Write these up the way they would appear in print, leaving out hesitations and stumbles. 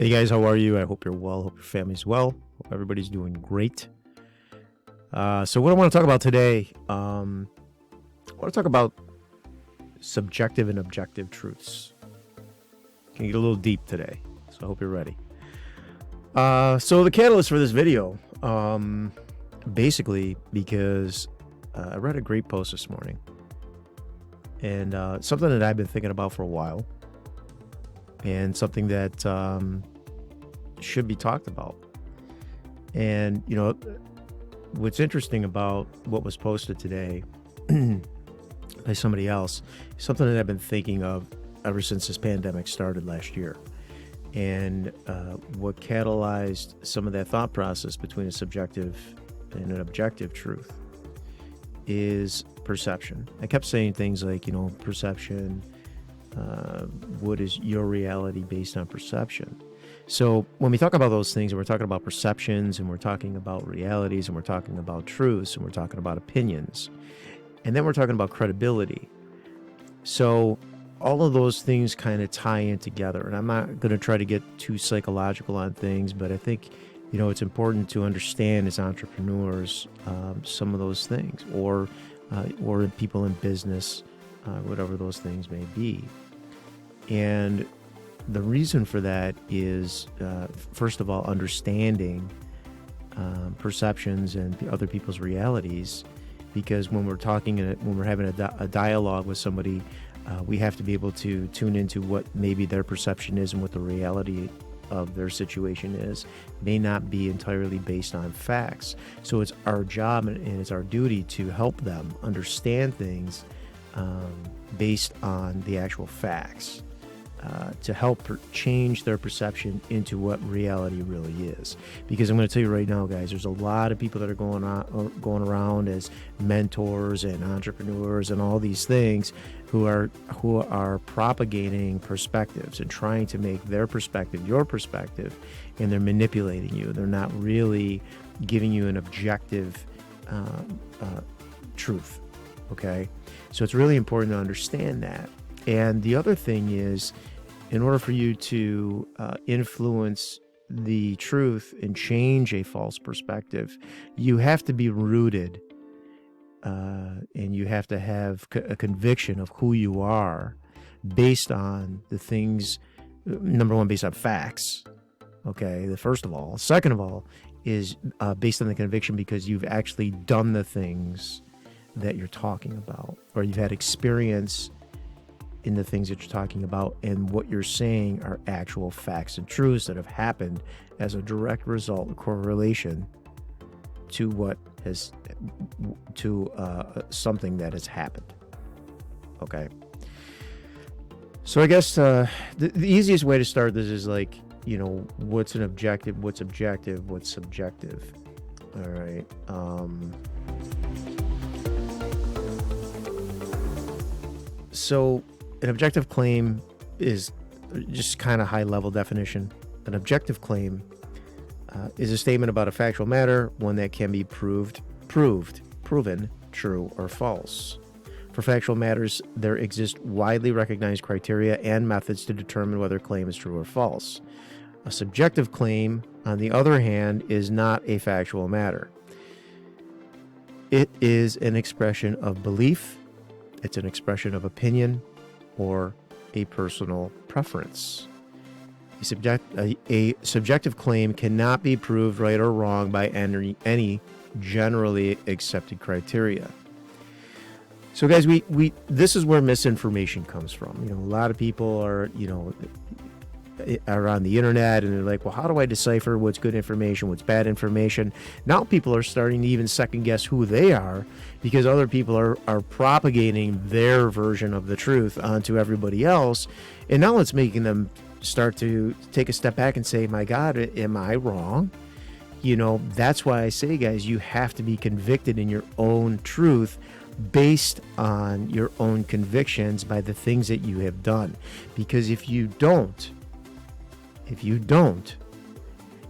Hey guys, how are you? I hope you're well. Hope your family's well. Hope everybody's doing great. So what I want to talk about today, I want to talk about subjective and objective truths. Can get a little deep today, so I hope you're ready. So the catalyst for this video, basically because I read a great post this morning, and something that I've been thinking about for a while, and something that should be talked about. And what's interesting about what was posted today by somebody else, something that I've been thinking of ever since this pandemic started last year. And what catalyzed some of that thought process between a subjective and an objective truth is perception. I kept saying things like, perception, what is your reality based on perception? So when we talk about those things, and we're talking about perceptions, and we're talking about realities, and we're talking about truths, and we're talking about opinions, and then we're talking about credibility. So all of those things kind of tie in together. And I'm not going to try to get too psychological on things, but I think, it's important to understand as entrepreneurs some of those things, or people in business, whatever those things may be. And the reason for that is, first of all, understanding perceptions and other people's realities. Because when we're having a dialogue with somebody, we have to be able to tune into what maybe their perception is and what the reality of their situation is. May not be entirely based on facts. So it's our job and it's our duty to help them understand things based on the actual facts. To help change their perception into what reality really is. Because I'm going to tell you right now, guys, there's a lot of people that are going around as mentors and entrepreneurs and all these things who are propagating perspectives and trying to make their perspective your perspective, and they're manipulating you. They're not really giving you an objective truth. Okay, so it's really important to understand that. And the other thing is, in order for you to influence the truth and change a false perspective, you have to be rooted and you have to have a conviction of who you are based on the things, number one, based on facts. Okay, the first of all. Second of all is based on the conviction because you've actually done the things that you're talking about, or you've had experience in the things that you're talking about, and what you're saying are actual facts and truths that have happened as a direct result, a correlation to something that has happened. Okay. So I guess the easiest way to start this is like, what's an objective, what's objective, what's subjective. All right. So an objective claim is just kind of high-level definition. An objective claim is a statement about a factual matter, one that can be proven, true or false. For factual matters, there exist widely recognized criteria and methods to determine whether a claim is true or false. A subjective claim, on the other hand, is not a factual matter. It is an expression of belief, it's an expression of opinion, or a personal preference. A subjective claim cannot be proved right or wrong by any generally accepted criteria. So guys, this is where misinformation comes from. A lot of people are on the internet, and they're like, well, how do I decipher what's good information, what's bad information? Now people are starting to even second guess who they are, because other people are propagating their version of the truth onto everybody else. And now it's making them start to take a step back and say, my God, am I wrong? That's why I say, guys, you have to be convicted in your own truth based on your own convictions by the things that you have done. Because if you don't,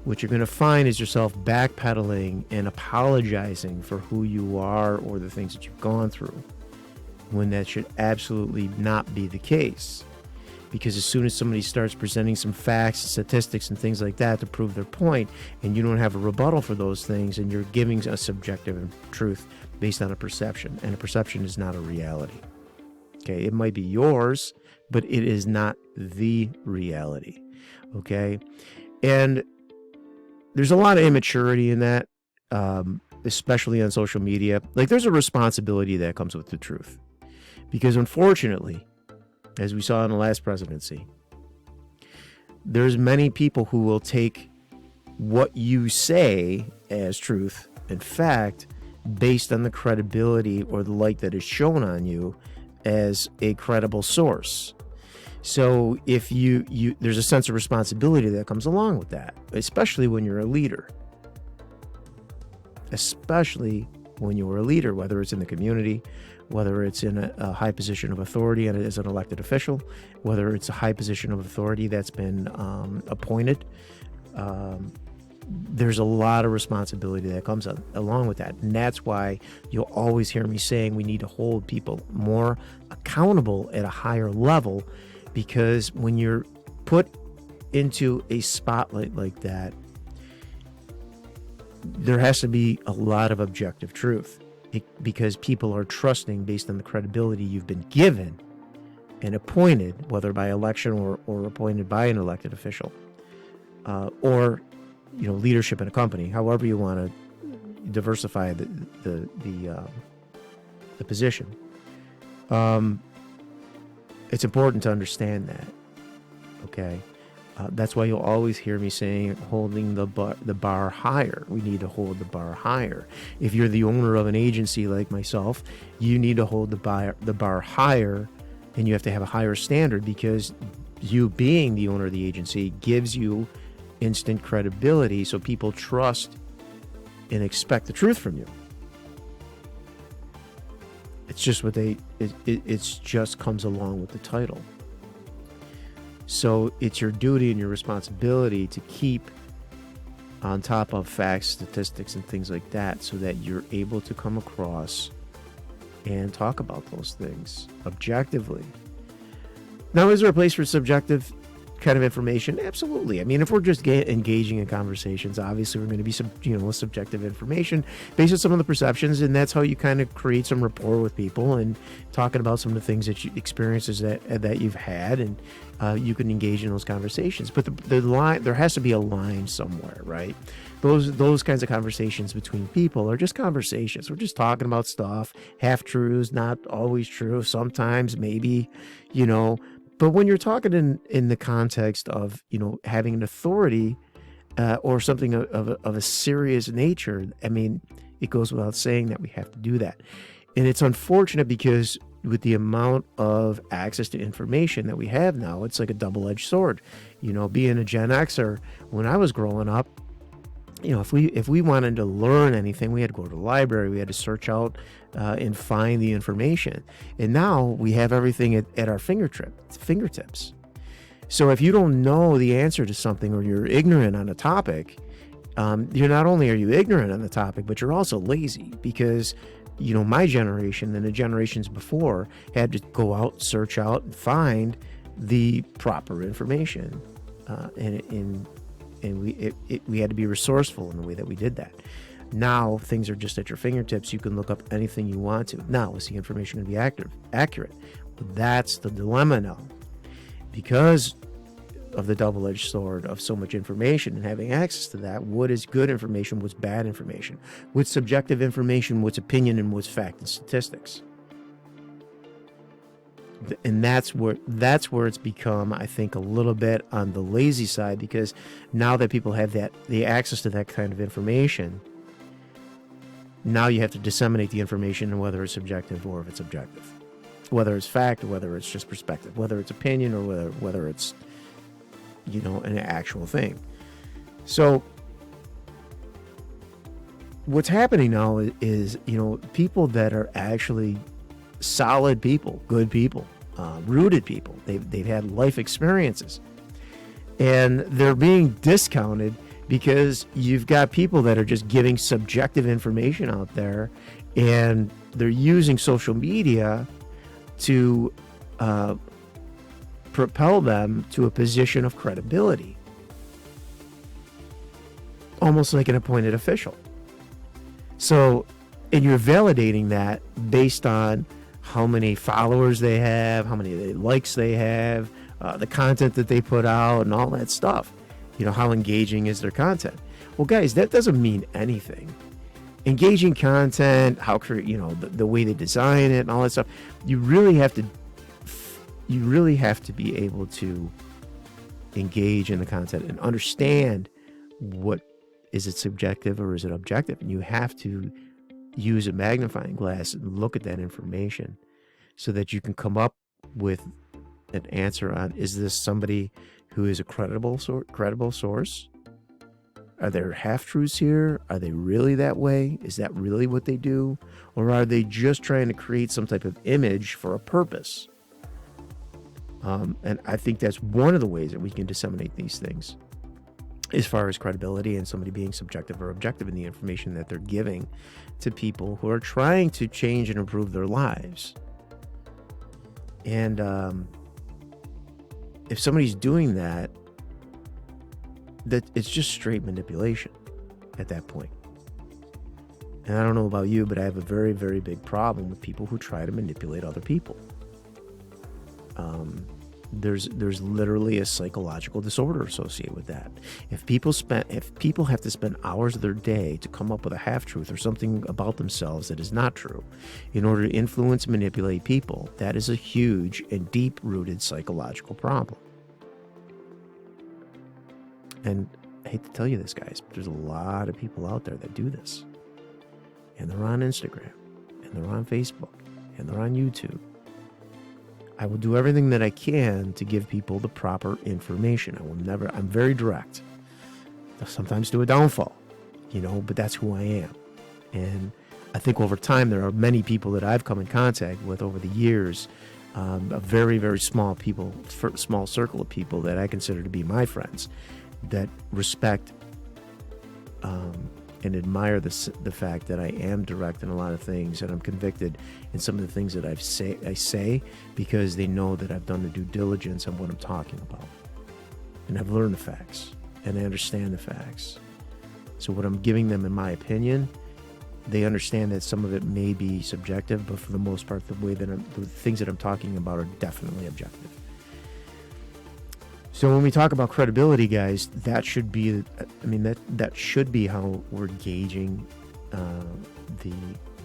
what you're going to find is yourself backpedaling and apologizing for who you are or the things that you've gone through, when that should absolutely not be the case. because as soon as somebody starts presenting some facts, statistics, and things like that to prove their point, and you don't have a rebuttal for those things, and you're giving a subjective truth based on a perception, and a perception is not a reality. Okay, it might be yours, but it is not the reality. Okay, and there's a lot of immaturity in that, especially on social media. Like, there's a responsibility that comes with the truth, because unfortunately, as we saw in the last presidency, there's many people who will take what you say as truth and fact based on the credibility or the light that is shown on you as a credible source. So if there's a sense of responsibility that comes along with that, especially when you're a leader. Especially when you're a leader, whether it's in the community, whether it's in a high position of authority and as an elected official, whether it's a high position of authority that's been appointed. There's a lot of responsibility that comes along with that. And that's why you'll always hear me saying we need to hold people more accountable at a higher level, because when you're put into a spotlight like that, there has to be a lot of objective truth, because people are trusting based on the credibility you've been given and appointed, whether by election or appointed by an elected official, or leadership in a company. However you want to diversify the position. It's important to understand that. Okay. That's why you'll always hear me saying holding the bar higher. We need to hold the bar higher. If you're the owner of an agency like myself, you need to hold the bar higher, and you have to have a higher standard, because you being the owner of the agency gives you instant credibility, so people trust and expect the truth from you. It's just it's just comes along with the title. So it's your duty and your responsibility to keep on top of facts, statistics, and things like that, so that you're able to come across and talk about those things objectively. Now, is there a place for subjective kind of information? Absolutely. I mean, if we're just engaging in conversations, obviously we're going to be subjective information based on some of the perceptions, and that's how you kind of create some rapport with people and talking about some of the things that experiences that you've had, and you can engage in those conversations. But the line, there has to be a line somewhere, right? Those kinds of conversations between people are just conversations. We're just talking about stuff, half truths, not always true, sometimes maybe, But when you're talking in the context of, having an authority or something of a serious nature, I mean, it goes without saying that we have to do that. And it's unfortunate, because with the amount of access to information that we have now, it's like a double-edged sword. Being a Gen Xer, when I was growing up, if we wanted to learn anything, we had to go to the library, we had to search out and find the information. And now we have everything at our fingertips. So if you don't know the answer to something, or you're ignorant on a topic, you're not only are you ignorant on the topic, but you're also lazy, because my generation and the generations before had to go out, search out, and find the proper information, and we had to be resourceful in the way that we did that. Now things are just at your fingertips. You can look up anything you want to. Now, is the information going to be accurate? But that's the dilemma now, because of the double-edged sword of so much information and having access to that. What is good information? What's bad information? What's subjective information? What's opinion? And what's fact and statistics? And that's where it's become, I think, a little bit on the lazy side, because now that people have the access to that kind of information, now you have to disseminate the information, and whether it's subjective or if it's objective, whether it's fact or whether it's just perspective, whether it's opinion or whether it's an actual thing. So what's happening now is people that are actually solid people, good people, rooted people. They've had life experiences, and they're being discounted because you've got people that are just giving subjective information out there, and they're using social media to propel them to a position of credibility, almost like an appointed official. So, and you're validating that based on how many followers they have, how many likes they have, the content that they put out, and all that stuff. You know, how engaging is their content? Well, guys, that doesn't mean anything. Engaging content, how the way they design it, and all that stuff. You really have to be able to engage in the content and understand what is it subjective or is it objective, and you have to use a magnifying glass and look at that information so that you can come up with an answer on, is this somebody who is a credible source? Are there half-truths here? Are they really that way? Is that really what they do? Or are they just trying to create some type of image for a purpose? And I think that's one of the ways that we can disseminate these things as far as credibility and somebody being subjective or objective in the information that they're giving to people who are trying to change and improve their lives. And if somebody's doing that, it's just straight manipulation at that point. And I don't know about you, but I have a very, very big problem with people who try to manipulate other people. There's literally a psychological disorder associated with that. If people have to spend hours of their day to come up with a half-truth or something about themselves that is not true in order to influence and manipulate people, that is a huge and deep-rooted psychological problem. And I hate to tell you this, guys, but there's a lot of people out there that do this. And they're on Instagram, and they're on Facebook, and they're on YouTube. I will do everything that I can to give people the proper information. I'm very direct. I'll sometimes do a downfall, but that's who I am. And I think over time, there are many people that I've come in contact with over the years, a very, very small circle of people that I consider to be my friends, that respect and admire the fact that I am direct in a lot of things, and I'm convicted in some of the things that I say because they know that I've done the due diligence on what I'm talking about. And I've learned the facts, and I understand the facts. So what I'm giving them, in my opinion, they understand that some of it may be subjective, but for the most part, the things that I'm talking about are definitely objective. So when we talk about credibility, guys, that should be how we're gauging the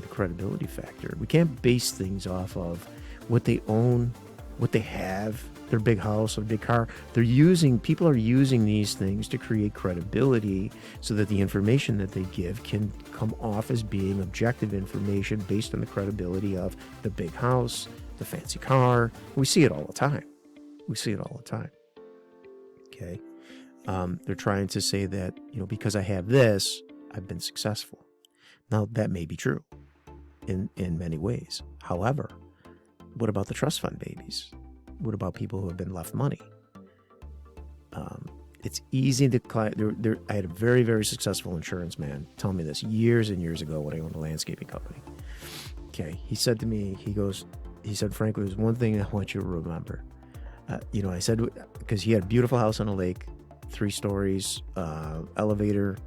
credibility factor. We can't base things off of what they own, what they have, their big house or big car. People are using these things to create credibility so that the information that they give can come off as being objective information based on the credibility of the big house, the fancy car. We see it all the time. Okay. They're trying to say that, because I have this, I've been successful. Now, that may be true in many ways. However, what about the trust fund babies? What about people who have been left money? It's easy to climb. I had a very, very successful insurance man tell me this years and years ago when I owned a landscaping company. Okay. He said to me, he said, frankly, there's one thing I want you to remember. I said, because he had a beautiful house on a lake, 3 stories, elevator,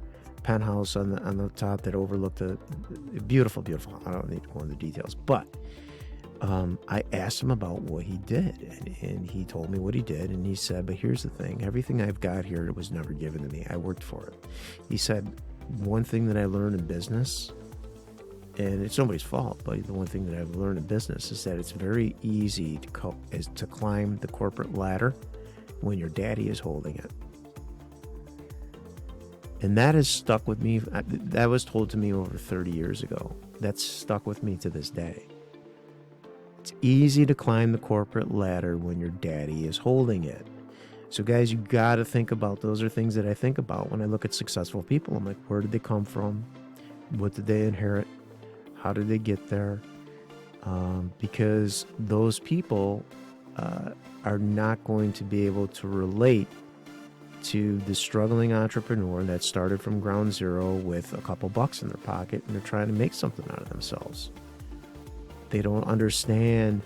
penthouse on the top that overlooked a beautiful. I don't need to go into the details, but I asked him about what he did, and he told me what he did, and he said, but here's the thing, everything I've got here was never given to me. I worked for it. He said, one thing that I learned in business, and it's nobody's fault, but the one thing that I've learned in business is that it's very easy to climb the corporate ladder when your daddy is holding it. And that has stuck with me. That was told to me over 30 years ago. That's stuck with me to this day. It's easy to climb the corporate ladder when your daddy is holding it. So guys, you got to think about, those are things that I think about when I look at successful people. I'm like, where did they come from? What did they inherit? How did they get there? Because those people are not going to be able to relate to the struggling entrepreneur that started from ground zero with a couple bucks in their pocket and they're trying to make something out of themselves. They don't understand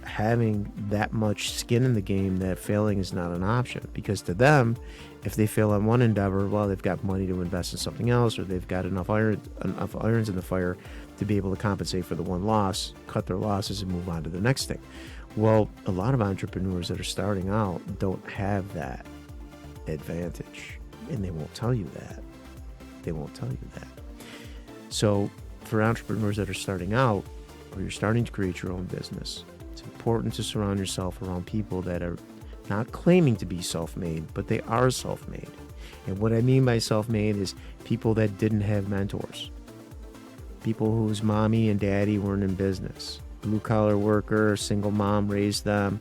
having that much skin in the game that failing is not an option. Because to them, if they fail on one endeavor, well, they've got money to invest in something else, or they've got enough irons in the fire to be able to compensate for the one loss, cut their losses, and move on to the next thing. Well, a lot of entrepreneurs that are starting out don't have that advantage, and they won't tell you that. They won't tell you that. So for entrepreneurs that are starting out, or you're starting to create your own business, it's important to surround yourself around people that are not claiming to be self-made, but they are self-made. And what I mean by self-made is people that didn't have mentors, people whose mommy and daddy weren't in business, blue-collar worker, single mom raised them.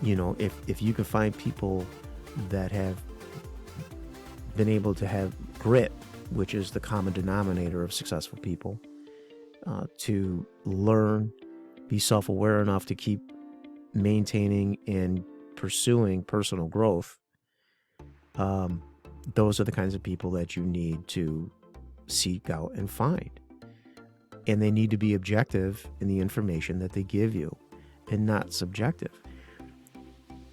If you can find people that have been able to have grit, which is the common denominator of successful people, to learn, be self-aware enough to keep maintaining and pursuing personal growth, those are the kinds of people that you need to seek out and find. And they need to be objective in the information that they give you and not subjective.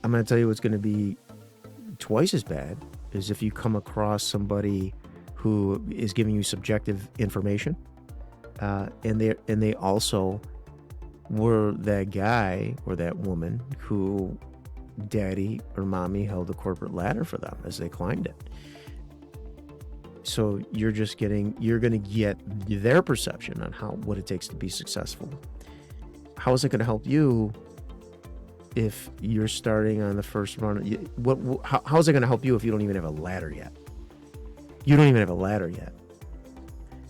I'm going to tell you what's going to be twice as bad is if you come across somebody who is giving you subjective information, and they also were that guy or that woman who daddy or mommy held the corporate ladder for them as they climbed it. So you're going to get their perception on what it takes to be successful. How is it going to help you if you're starting on the first run? How is it going to help you if you don't even have a ladder yet? You don't even have a ladder yet.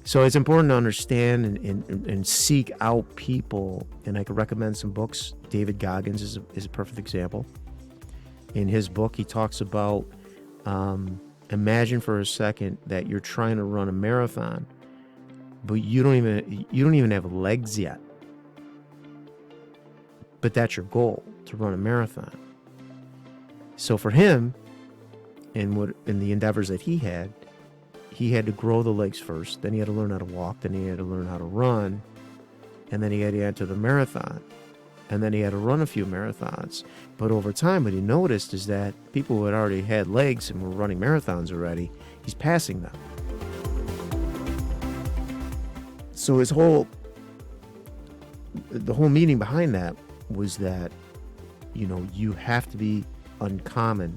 So it's important to understand and seek out people. And I could recommend some books. David Goggins is a perfect example. In his book, he talks about, imagine for a second that you're trying to run a marathon, but you don't even have legs yet. But that's your goal, to run a marathon. So for him, in the endeavors that he had to grow the legs first, then he had to learn how to walk, then he had to learn how to run, and then he had to enter the marathon. And then he had to run a few marathons. But over time, what he noticed is that people who had already had legs and were running marathons already, he's passing them. So the whole meaning behind that was that, you have to be uncommon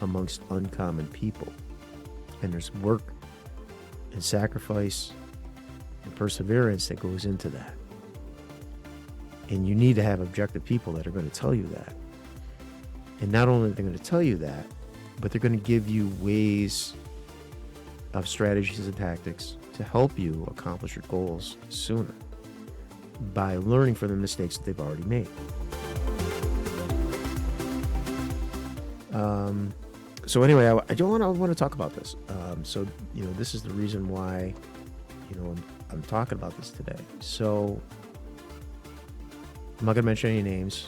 amongst uncommon people. And there's work and sacrifice and perseverance that goes into that. And you need to have objective people that are going to tell you that. And not only are they going to tell you that, but they're going to give you ways of strategies and tactics to help you accomplish your goals sooner by learning from the mistakes that they've already made. So anyway, I want to talk about this. This is the reason why, I'm talking about this today. So I'm not going to mention any names,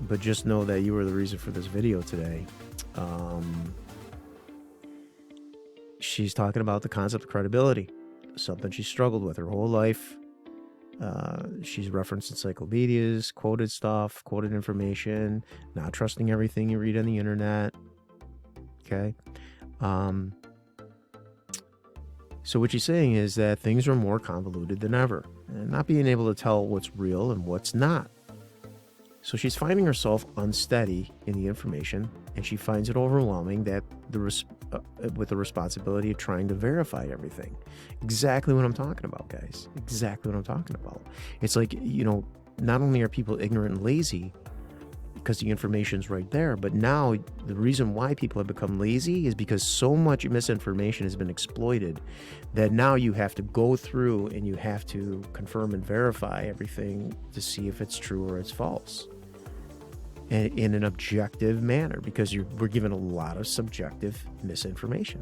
but just know that you were the reason for this video today. She's talking about the concept of credibility, something she struggled with her whole life. She's referenced encyclopedias, quoted stuff, quoted information, not trusting everything you read on the internet. Okay. So what she's saying is that things are more convoluted than ever, and not being able to tell what's real and what's not. So she's finding herself unsteady in the information, and she finds it overwhelming that with the responsibility of trying to verify everything. Exactly what I'm talking about, guys. Exactly what I'm talking about. It's like, not only are people ignorant and lazy because the information's right there, but now the reason why people have become lazy is because so much misinformation has been exploited that now you have to go through and you have to confirm and verify everything to see if it's true or it's false. And in an objective manner, because we're given a lot of subjective misinformation.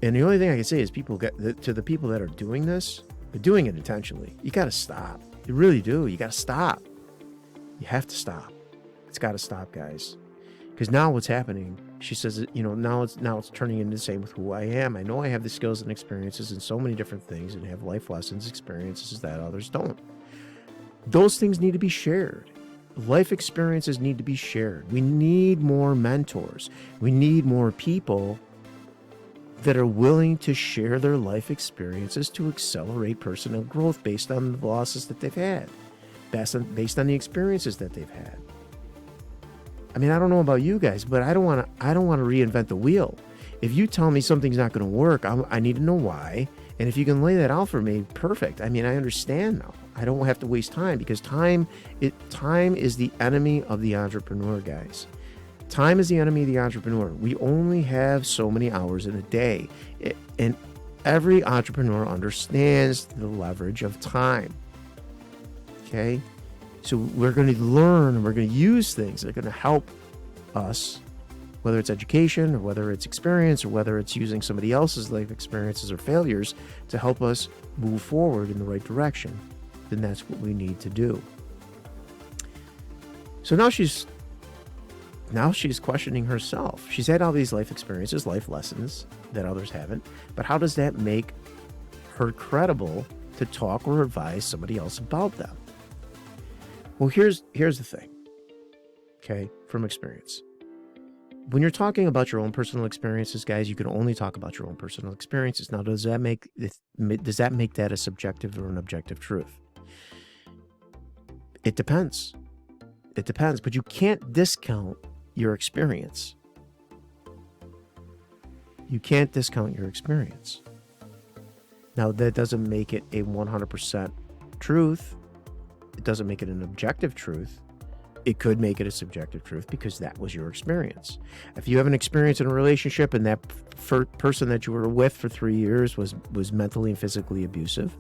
And the only thing I can say is to the people that are doing this, they're doing it intentionally. You got to stop. You really do. You got to stop. You have to stop. It's got to stop, guys. Because now what's happening, she says, now it's turning into the same with who I am. I know I have the skills and experiences in so many different things and have life lessons, experiences that others don't. Those things need to be shared. Life experiences need to be shared. We need more mentors. We need more people that are willing to share their life experiences to accelerate personal growth based on the losses that they've had, based on the experiences that they've had. I mean, I don't know about you guys, but I don't want to reinvent the wheel. If you tell me something's not going to work, I need to know why. And if you can lay that out for me, perfect. I mean, I understand now. I don't have to waste time, because time is the enemy of the entrepreneur, guys. Time is the enemy of the entrepreneur. We only have so many hours in a day. And every entrepreneur understands the leverage of time. Okay? So we're going to learn and we're going to use things that are going to help us, whether it's education or whether it's experience or whether it's using somebody else's life experiences or failures to help us move forward in the right direction. Then that's what we need to do. So now she's questioning herself. She's had all these life experiences, life lessons that others haven't, but how does that make her credible to talk or advise somebody else about them? Well, here's the thing, okay, from experience. When you're talking about your own personal experiences, guys, you can only talk about your own personal experiences. Now, does that make that a subjective or an objective truth? It depends. It depends, but you can't discount your experience. You can't discount your experience. Now, that doesn't make it a 100% truth. It doesn't make it an objective truth. It could make it a subjective truth because that was your experience. If you have an experience in a relationship and that person that you were with for 3 years was mentally and physically abusive,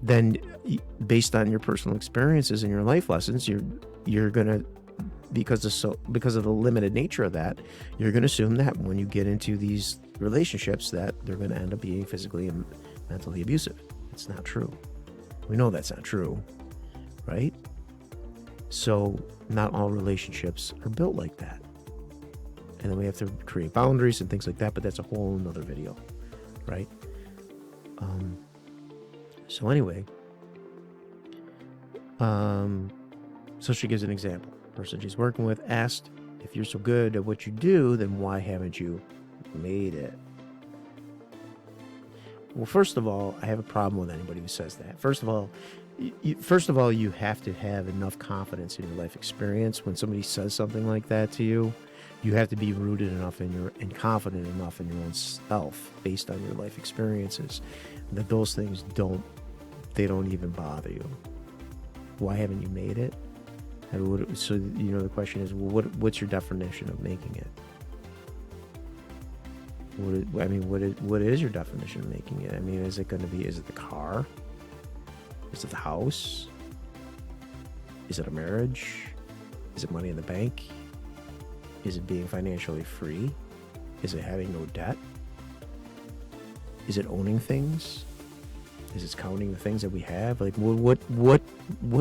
then based on your personal experiences and your life lessons, you're gonna, because of the limited nature of that, you're gonna assume that when you get into these relationships that they're gonna end up being physically and mentally abusive. It's not true. We know that's not true, right? So not all relationships are built like that. And then we have to create boundaries and things like that, but that's a whole nother video, right? So anyway, so she gives an example. The person she's working with asked, if you're so good at what you do, then why haven't you made it? Well, first of all, I have a problem with anybody who says that. First of all, you have to have enough confidence in your life experience. When somebody says something like that to you, you have to be rooted enough and confident enough in your own self based on your life experiences that those things don't even bother you. Why haven't you made it? So the question is, well, what's your definition of making it? What is your definition of making it? I mean, is it the car? Is it the house? Is it a marriage? Is it money in the bank? Is it being financially free? Is it having no debt? Is it owning things? Is it counting the things that we have? Like, what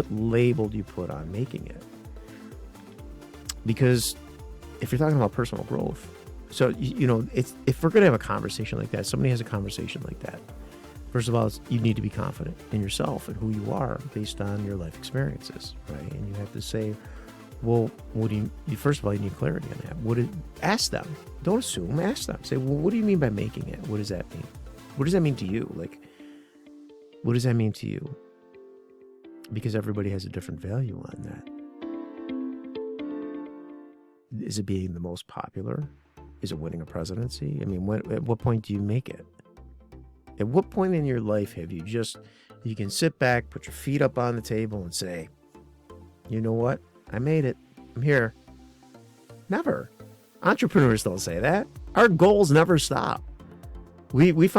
label do you put on making it? Because if you're talking about personal growth, so, if we're going to have a conversation like that, somebody has a conversation like that, first of all, you need to be confident in yourself and who you are based on your life experiences, right? And you have to say, well, first of all, you need clarity on that. Ask them. Don't assume, ask them. Say, well, what do you mean by making it? What does that mean? What does that mean to you? Like, what does that mean to you? Because everybody has a different value on that. Is it being the most popular? Is it winning a presidency? I mean, at what point do you make it? At what point in your life have you can sit back, put your feet up on the table and say, you know what? I made it. I'm here. Never. Entrepreneurs don't say that. Our goals never stop. We meet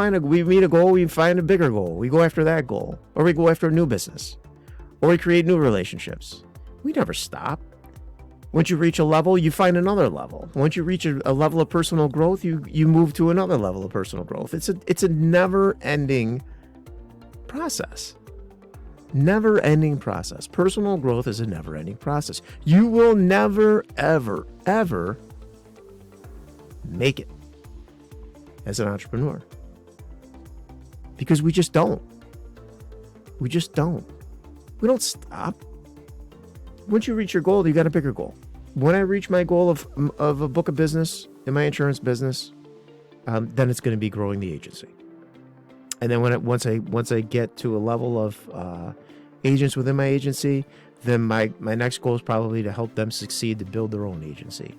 a goal, we find a bigger goal. We go after that goal. Or we go after a new business. Or we create new relationships. We never stop. Once you reach a level, you find another level. Once you reach a level of personal growth, you move to another level of personal growth. It's a never-ending process. Never-ending process. Personal growth is a never-ending process. You will never, ever, ever make it as an entrepreneur. Because we just don't. We just don't. We don't stop. Once you reach your goal, you got a bigger goal. When I reach my goal of a book of business in my insurance business, then it's going to be growing the agency. And then once I get to a level of agents within my agency, then my next goal is probably to help them succeed to build their own agency.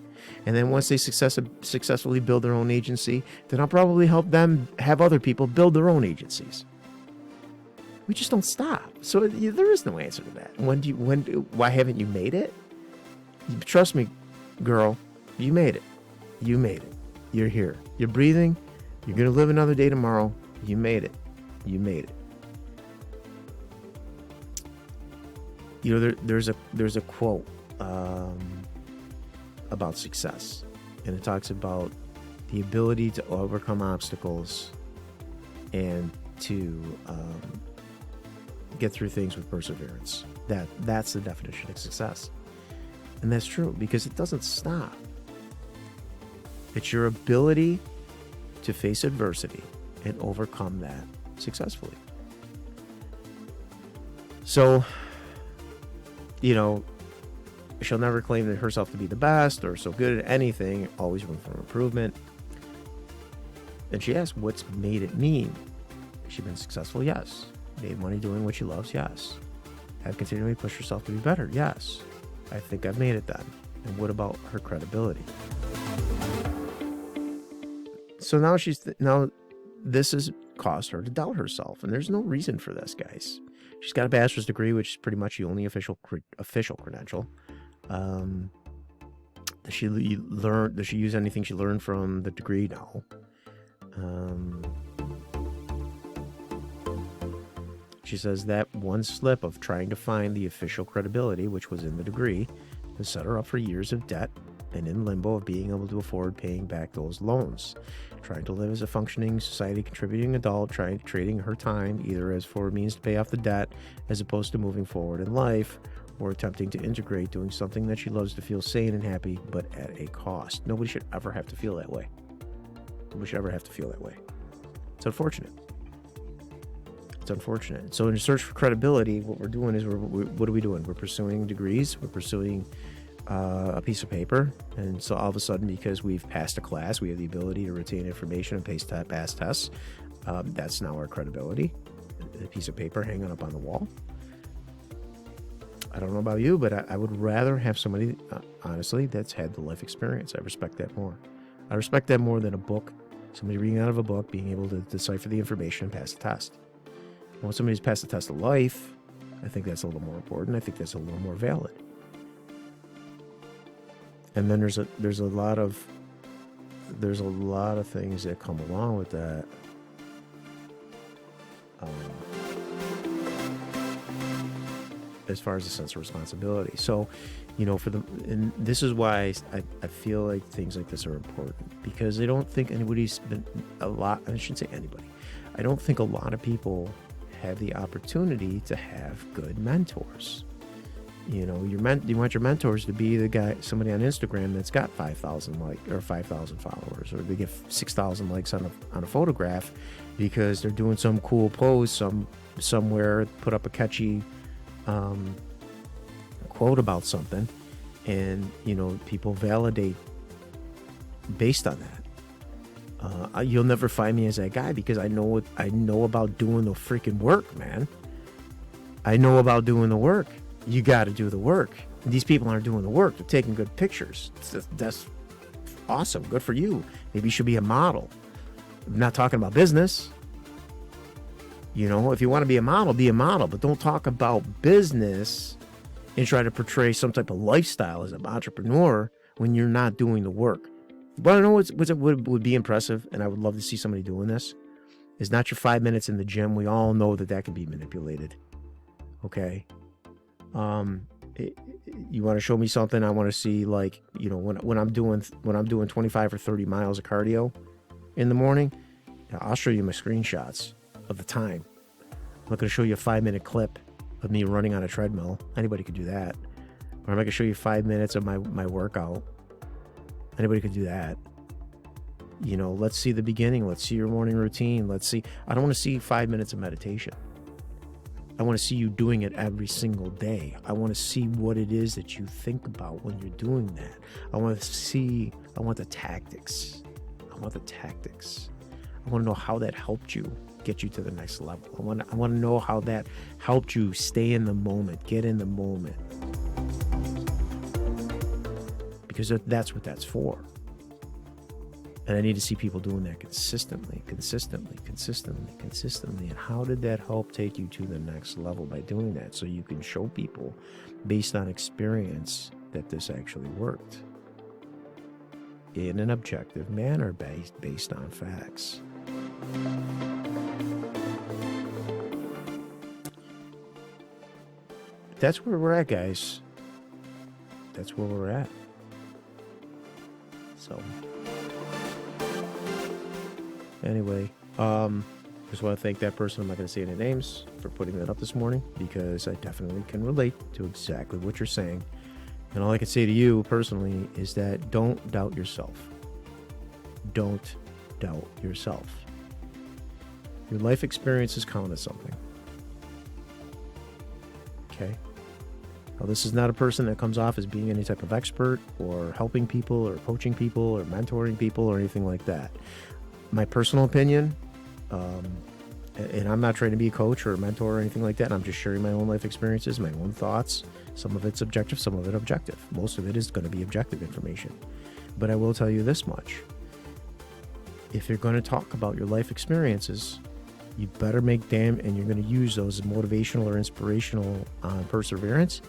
And then once they successfully build their own agency, then I'll probably help them have other people build their own agencies. We just don't stop. So there is no answer to that. Why haven't you made it? Trust me, girl, you made it. You made it. You're here. You're breathing. You're going to live another day tomorrow. You made it. You made it. You know, there's a quote about success, and it talks about the ability to overcome obstacles and to get through things with perseverance. That's the definition of success. And that's true, because it doesn't stop. It's your ability to face adversity and overcome that successfully. So, you know, she'll never claim herself to be the best or so good at anything, always room for improvement. And she asked, what's made it mean? Has she been successful? Yes. Made money doing what she loves? Yes. Have continually pushed herself to be better? Yes. I think I've made it then. And what about her credibility? So now this has caused her to doubt herself, and there's no reason for this, guys. She's got a bachelor's degree, which is pretty much the only official credential. Does she use anything she learned from the degree? No. She says that one slip of trying to find the official credibility, which was in the degree, has set her up for years of debt and in limbo of being able to afford paying back those loans. Trying to live as a functioning, society-contributing adult, trading her time either as for a means to pay off the debt as opposed to moving forward in life, or attempting to integrate doing something that she loves to feel sane and happy, but at a cost. Nobody should ever have to feel that way. Nobody should ever have to feel that way. It's unfortunate. It's unfortunate. So in search for credibility, what we're doing is, what are we doing? We're pursuing degrees. We're pursuing a piece of paper. And so all of a sudden, because we've passed a class, we have the ability to retain information and pass tests. That's now our credibility. A piece of paper hanging up on the wall. I don't know about you, but I would rather have somebody, honestly, that's had the life experience. I respect that more. I respect that more than a book. Somebody reading out of a book, being able to decipher the information and pass the test. When somebody's passed the test of life, I think that's a little more important. I think that's a little more valid. And then there's a lot of things that come along with that. As far as a sense of responsibility. So, you know, and this is why I feel like things like this are important, because I don't think anybody's been I shouldn't say anybody. I don't think a lot of people have the opportunity to have good mentors. You know, you want your mentors to be somebody on Instagram that's got 5,000 likes or 5,000 followers, or they get 6,000 likes on a photograph because they're doing some cool pose somewhere, put up a catchy quote about something, and you know, people validate based on that. You'll never find me as that guy, because I know about doing the freaking work, man. I know about doing the work. You got to do the work. And these people aren't doing the work. They're taking good pictures. That's awesome. Good for you. Maybe you should be a model. I'm not talking about business. You know, if you want to be a model, but don't talk about business and try to portray some type of lifestyle as an entrepreneur when you're not doing the work. But I know what would be impressive, and I would love to see somebody doing this, is not your 5 minutes in the gym. We all know that can be manipulated. Okay. You want to show me something? I want to see, like, you know, when I'm doing 25 or 30 miles of cardio in the morning, I'll show you my screenshots of the time. I'm not going to show you a 5-minute clip of me running on a treadmill. Anybody could do that. Or I'm going to show you 5 minutes of my workout. Anybody could do that. You know, let's see the beginning. Let's see your morning routine. Let's see. I don't want to see 5 minutes of meditation. I want to see you doing it every single day. I want to see what it is that you think about when you're doing that. I want the tactics. I want to know how that helped you get you to the next level. I want to know how that helped you stay in the moment, get in the moment. Because that's what that's for. And I need to see people doing that consistently. And how did that help take you to the next level by doing that? So you can show people based on experience that this actually worked in an objective manner based on facts. That's where we're at, guys. That's where we're at. So anyway, just want to thank that person, I'm not going to say any names, for putting that up this morning, because I definitely can relate to exactly what you're saying. And all I can say to you personally is that don't doubt yourself. Don't doubt yourself. Your life experiences count as something. Okay? Now, this is not a person that comes off as being any type of expert or helping people or coaching people or mentoring people or anything like that. My personal opinion, and I'm not trying to be a coach or a mentor or anything like that. I'm just sharing my own life experiences, my own thoughts. Some of it's subjective, some of it objective. Most of it is going to be objective information. But I will tell you this much. If you're going to talk about your life experiences, you better make damn, and you're going to use those as motivational or inspirational perseverance,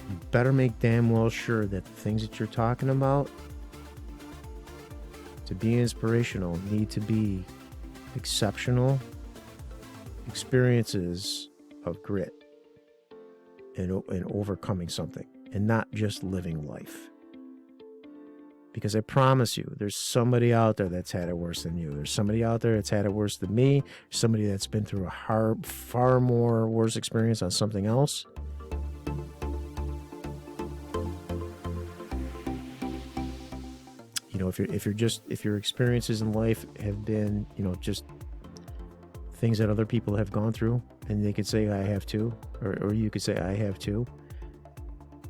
you better make damn well sure that the things that you're talking about to be inspirational need to be exceptional experiences of grit and overcoming something, and not just living life. Because I promise you, there's somebody out there that's had it worse than you. There's somebody out there that's had it worse than me. Somebody that's been through a far more worse experience on something else. You know, if your experiences in life have been, you know, just things that other people have gone through, and they could say I have too, or you could say I have too,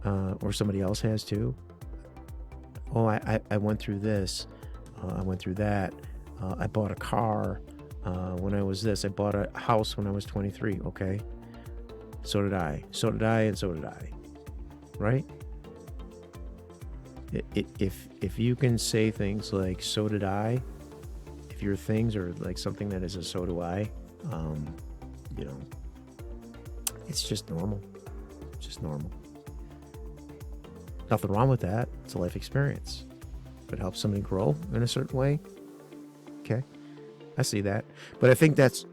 or somebody else has too. Oh, I went through this, I went through that, I bought a car when I was this, I bought a house when I was 23, okay? So did I, and so did I, right? If you can say things like, so did I, if your things are like something that is a so do I, you know, it's just normal. It's just normal. Nothing wrong with that. It's a life experience. If it helps somebody grow in a certain way, okay, I see that. But I think that's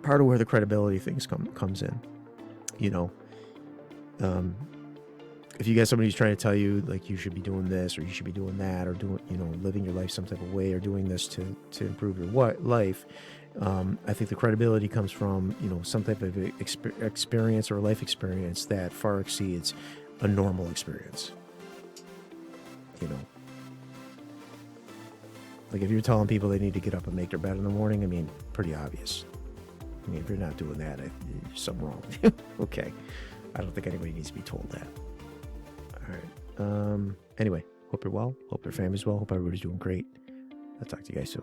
part of where the credibility things comes in. You know, if you got somebody who's trying to tell you like you should be doing this or you should be doing that or doing, you know, living your life some type of way or doing this to improve your life, I think the credibility comes from, you know, some type of experience or life experience that far exceeds a normal experience. You know, like if you're telling people they need to get up and make their bed in the morning, I mean, pretty obvious. I mean, if you're not doing that, there's something wrong with you. Okay. I don't think anybody needs to be told that. All right. Anyway, hope you're well. Hope your family's well. Hope everybody's doing great. I'll talk to you guys soon.